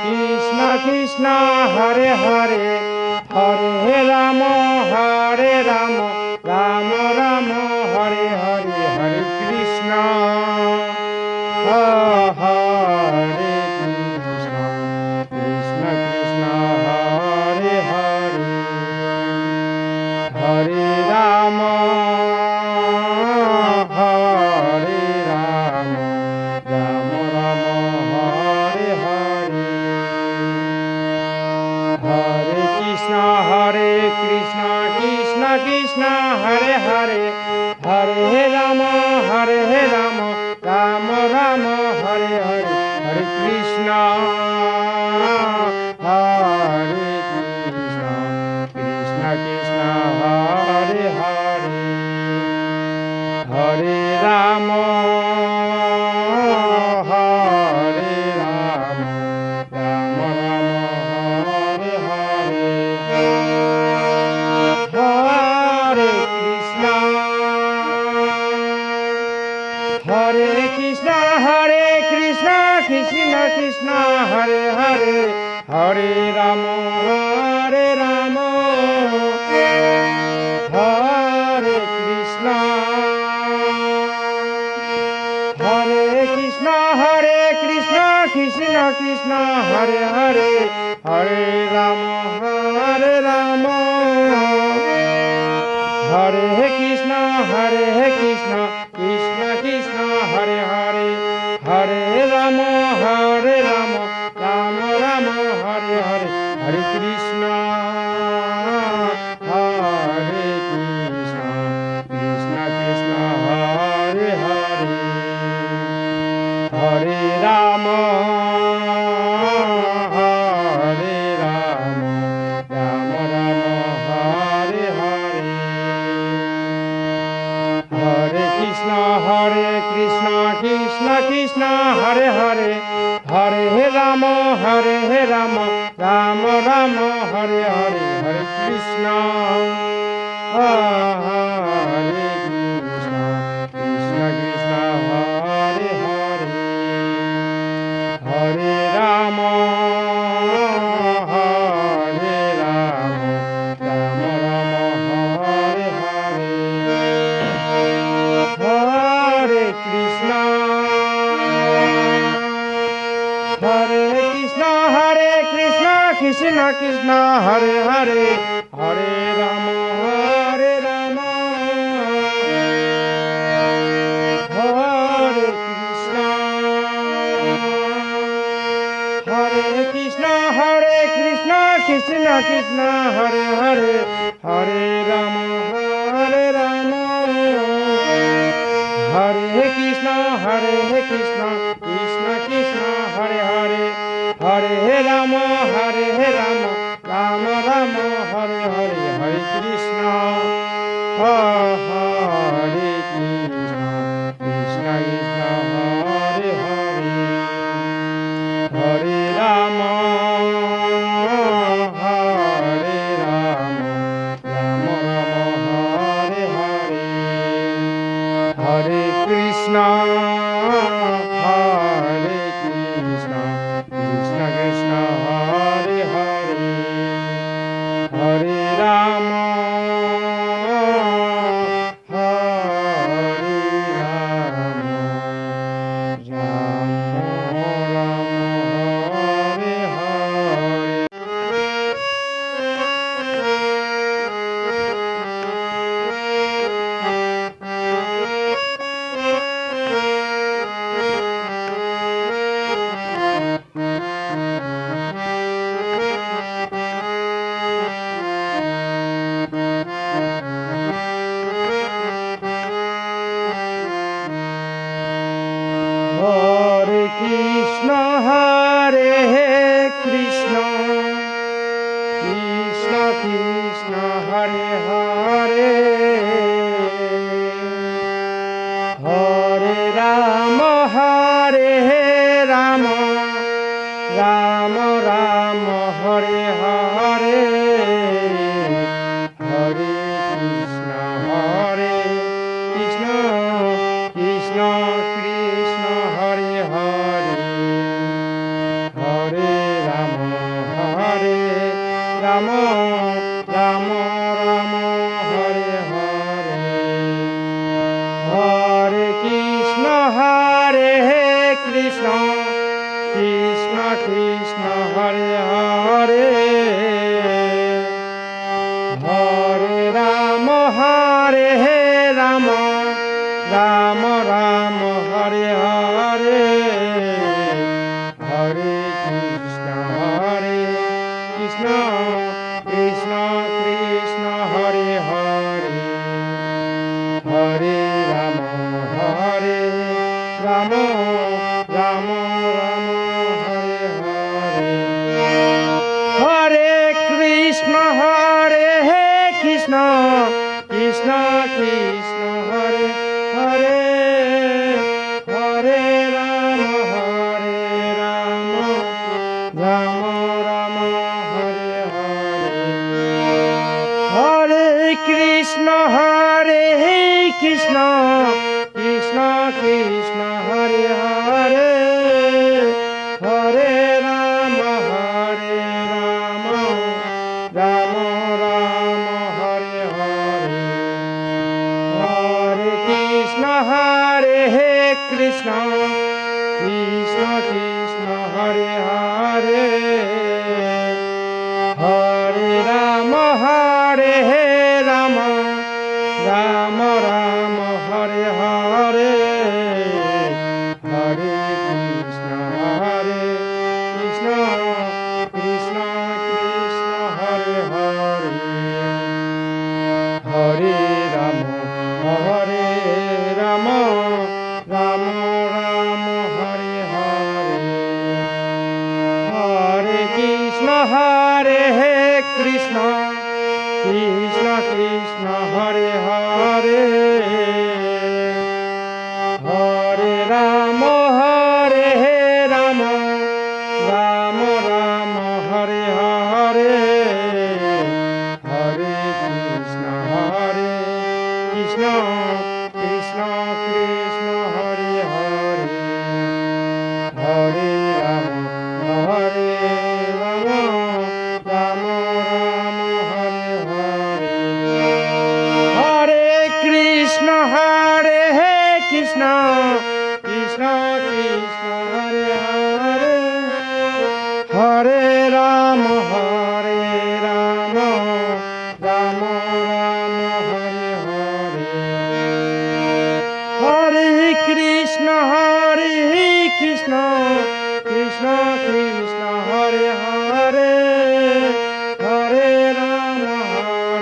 কৃষ্ণ কৃষ্ণ হরে হরে হরে রাম রাম রাম হরে হরে হরে কৃষ্ণ হরে কৃষ্ণ কৃষ্ণ কৃষ্ণ হরে হরে হরে রাম রাম রাম হরে হরে হরে কৃষ্ণ কৃষ্ণ কৃষ্ণ হরে হরে হরে রাম রাম রাম হরে হরে হরে কৃষ্ণ কৃষ্ণ কৃষ্ণ হরে হরে হরে রাম রাম রাম হরে হরে হরে কৃষ্ণ কৃষ্ণ কৃষ্ণ হরে হরে হরে রাম হরে কৃষ্ণ কৃষ্ণ কৃষ্ণ হরে হরে হরে রাম হরে কৃষ্ণ কৃষ্ণ কৃষ্ণ হরে হরে হরে রাম রাম রাম হরে হরে হরে কৃষ্ণ কৃষ্ণ কৃষ্ণ হরে হরে হরে রাম রাম রাম হরে হরে হরে কৃষ্ণ কৃষ্ণ কৃষ্ণ হরে হরে হরে রাম রাম রাম হরে হরে হরে কৃষ্ণ হরে কৃষ্ণ কৃষ্ণ কৃষ্ণ হরে হরে হরে রাম রাম রাম হরে হরে হরে কৃষ্ণ কৃষ্ণ কৃষ্ণ হরে হরে হরে রাম হরে কৃষ্ণ কৃষ্ণ কৃষ্ণ কৃষ্ণ হরে হরে হরে রাম হরে কৃষ্ণ কৃষ্ণ কৃষ্ণ হরে হরে হরে রাম রাম রাম হরে হরে হরে কৃষ্ণ হরে কৃষ্ণ কৃষ্ণ কৃষ্ণ হরে হরে হরে রাম রাম রাম হরে হরে হরে কৃষ্ণ হরে কৃষ্ণ কৃষ্ণ কৃষ্ণ হরে হরে হরে রাম কৃষ্ণ কৃষ্ণ কৃষ্ণ হরে হরে হরে রাম রাম রাম হরে হরে হরে কৃষ্ণ কৃষ্ণ কৃষ্ণ কৃষ্ণ হরে হরে হরে রাম রাম রাম রাম হরে হরে হরে কৃষ্ণ কৃষ্ণ কৃষ্ণ কৃষ্ণ হরে হরে হরে রাম রাম রাম রাম হরে হরে হরে কৃষ্ণ কৃষ্ণ কৃষ্ণ কৃষ্ণ হরে হরে হরে রাম রাম রাম রাম হরে হরে হরে কৃষ্ণ কৃষ্ণ কৃষ্ণ কৃষ্ণ হরে হরে হরে রাম রাম রাম হরে হরে হরে কৃষ্ণ কৃষ্ণ কৃষ্ণ কৃষ্ণ হরে হরে হরে রাম রাম রাম হরে হরে হরে কৃষ্ণ কৃষ্ণ কৃষ্ণ কৃষ্ণ হরে হরে হরে রাম রাম রাম রাম হরে হরে হরে কৃষ্ণ কৃষ্ণ কৃষ্ণ কৃষ্ণ হরে হরে হরে রাম রাম রাম রাম হরে হরে হরে কৃষ্ণ কৃষ্ণ কৃষ্ণ কৃষ্ণ হরে হরে হরে রাম রাম রাম রাম হরে হরে হরে কৃষ্ণ কৃষ্ণ কৃষ্ণ কৃষ্ণ হরে হরে হরে রাম রাম রাম রাম হরে হরে হরে কৃষ্ণ কৃষ্ণ কৃষ্ণ কৃষ্ণ হরে হরে হরে রাম রাম রাম হরে হরে হরে কৃষ্ণ কৃষ্ণ কৃষ্ণ কৃষ্ণ হরে হরে হরে রাম রাম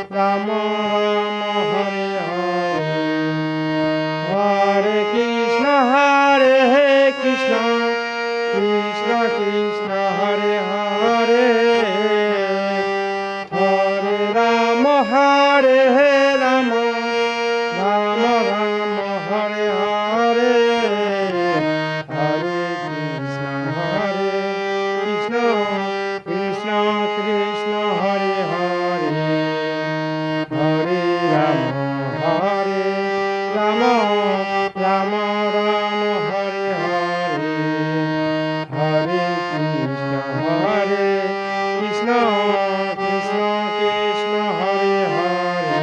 রাম হরে হরে হরে কৃষ্ণ কৃষ্ণ কৃষ্ণ কৃষ্ণ হরে হরে হরে রাম রাম রাম রাম হরে হরে হরে কৃষ্ণ কৃষ্ণ কৃষ্ণ কৃষ্ণ হরে হরে হরে রাম রাম রাম রাম হরে হরে হরে কৃষ্ণ কৃষ্ণ কৃষ্ণ কৃষ্ণ হরে হরে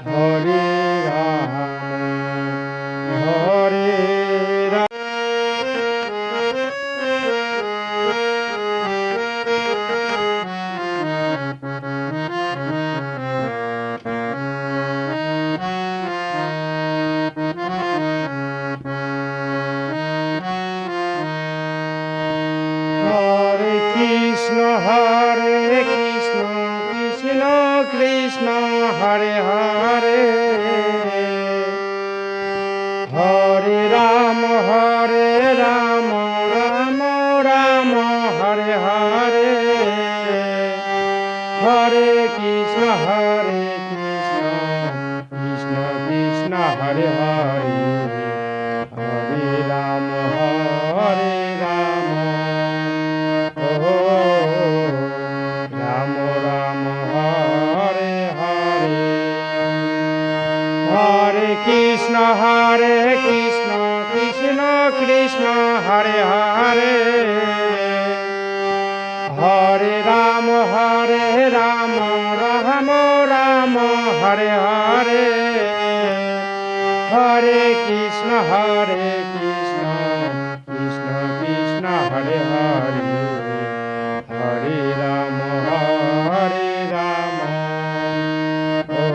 হরে রাম হরে রাম হরে কৃষ্ণ কৃষ্ণ কৃষ্ণ হরে হরে হরে রাম রাম রাম হরে হরে হরে কৃষ্ণ কৃষ্ণ কৃষ্ণ হরে হরে হরে রাম রাম রাম রাম হরে হরে হরে কৃষ্ণ কৃষ্ণ কৃষ্ণ হরে হরে হরে রাম রাম রাম হরে হরে হরে কৃষ্ণ কৃষ্ণ কৃষ্ণ হরে হরে হরে রাম ও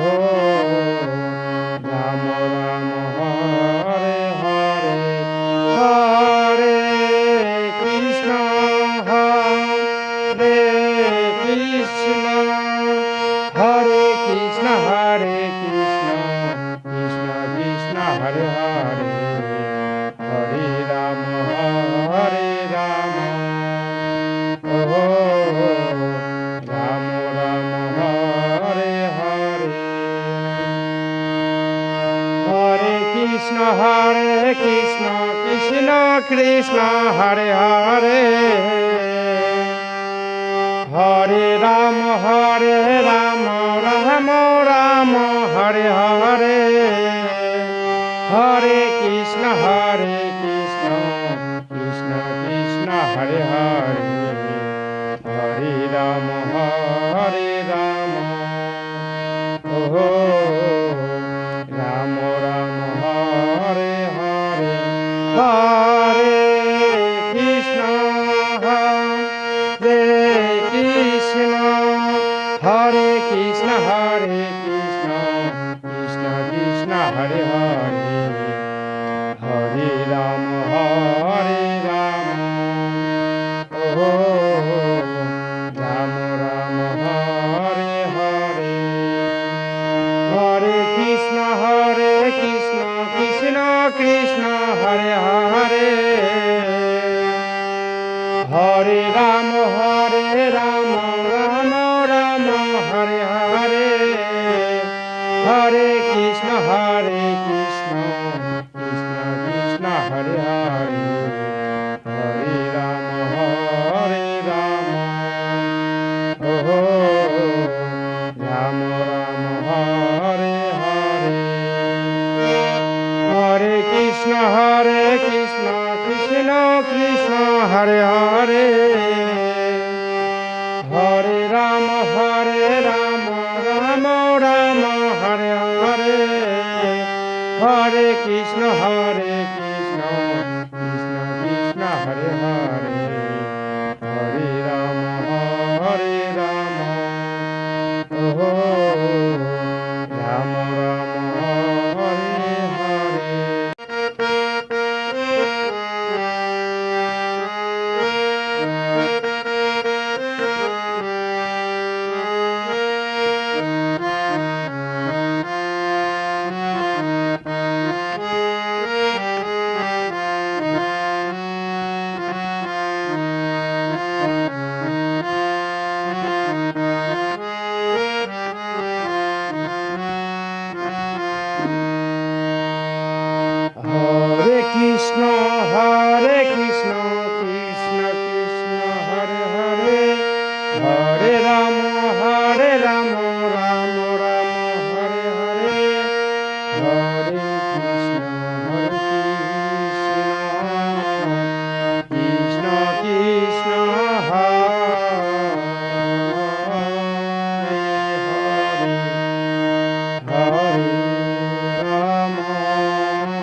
রাম রাম হরে হরে হরে কৃষ্ণ কৃষ্ণ কৃষ্ণ কৃষ্ণ কৃষ্ণ হরে হরে হরে রাম ও রাম রাম হরে হরে হরে কৃষ্ণ কৃষ্ণ কৃষ্ণ হরে হরে হরে রাম রাম রাম হরে হরে হরে কৃষ্ণ কৃষ্ণ কৃষ্ণ হরে হরে হরে রাম ও রাম রাম হরে হরে হরে কৃষ্ণ হরে কৃষ্ণ কৃষ্ণ কৃষ্ণ হরে হরে হরে রাম ও রাম রাম হরে হরে হরে কৃষ্ণ কৃষ্ণ কৃষ্ণ হরে হরে হরে রাম রাম রাম হরে হরে হরে কৃষ্ণ কৃষ্ণ কৃষ্ণ হরে হরে হরে রাম ও রাম রাম হরে হরে হরে কৃষ্ণ কৃষ্ণ কৃষ্ণ হরে হরে হরে রাম রাম রাম হরে হরে হরে কৃষ্ণ কৃষ্ণ কৃষ্ণ হরে হরে হরে রাম ও রাম রাম হরে হরে কৃষ্ণ কৃষ্ণ কৃষ্ণ হরে হরে হরে রাম রাম রাম হরে হরে হরে কৃষ্ণ কৃষ্ণ কৃষ্ণ হরে হরে রাম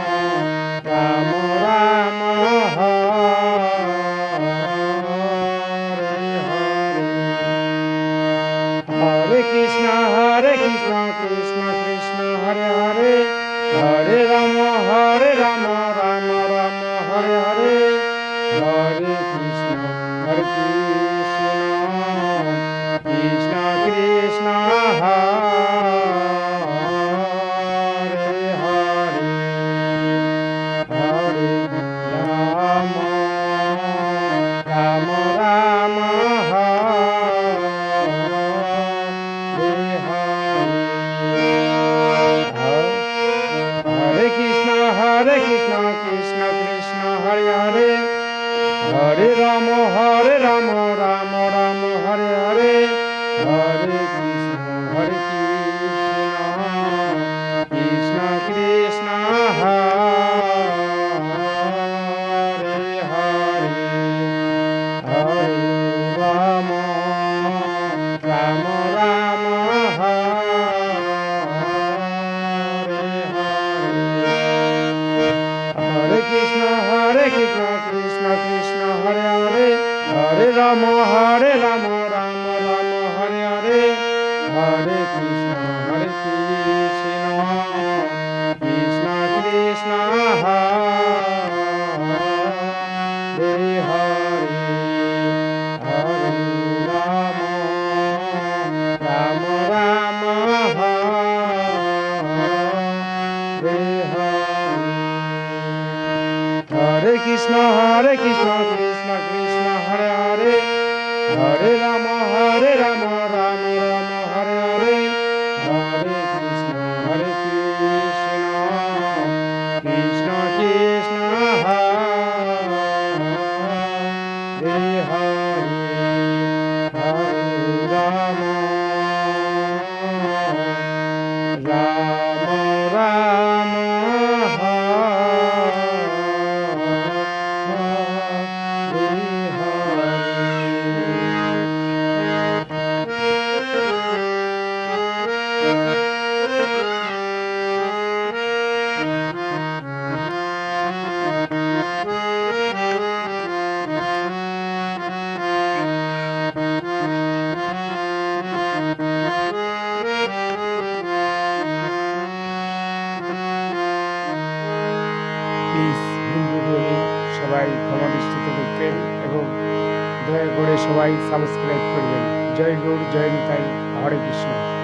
হরে কৃষ্ণ কৃষ্ণ কৃষ্ণ হরে হরে হরে রাম রাম রাম হরে হরে হরে কৃষ্ণ কৃষ্ণ কৃষ্ণ হরে হরে হরে রাম রাম হরে Krishna Krishna Krishna Hare Hare Hare Ram Ram Ram Hare Hare Hare Krishna Krishna Krishna Hare Hare Hare Ram Krishna Hare Hare Hare Ram Ram Ram Hare Hare Hare Krishna Krishna Krishna Hare Hare Hare Ram Ram Ram Hare Hare Krishna Krishna Krishna Hare Hare Hare Ram Ram Ram Hare Hare Hare Krishna Krishna Krishna Hare Hare Hare Ram Ram Ram please ভিডিওটি সবাই ক্ষমা দৃষ্টিতে দেখবেন এবং দয়া করে সবাই সাবস্ক্রাইব করবেন। জয় গৌর, জয় নিতাই, হরে কৃষ্ণ।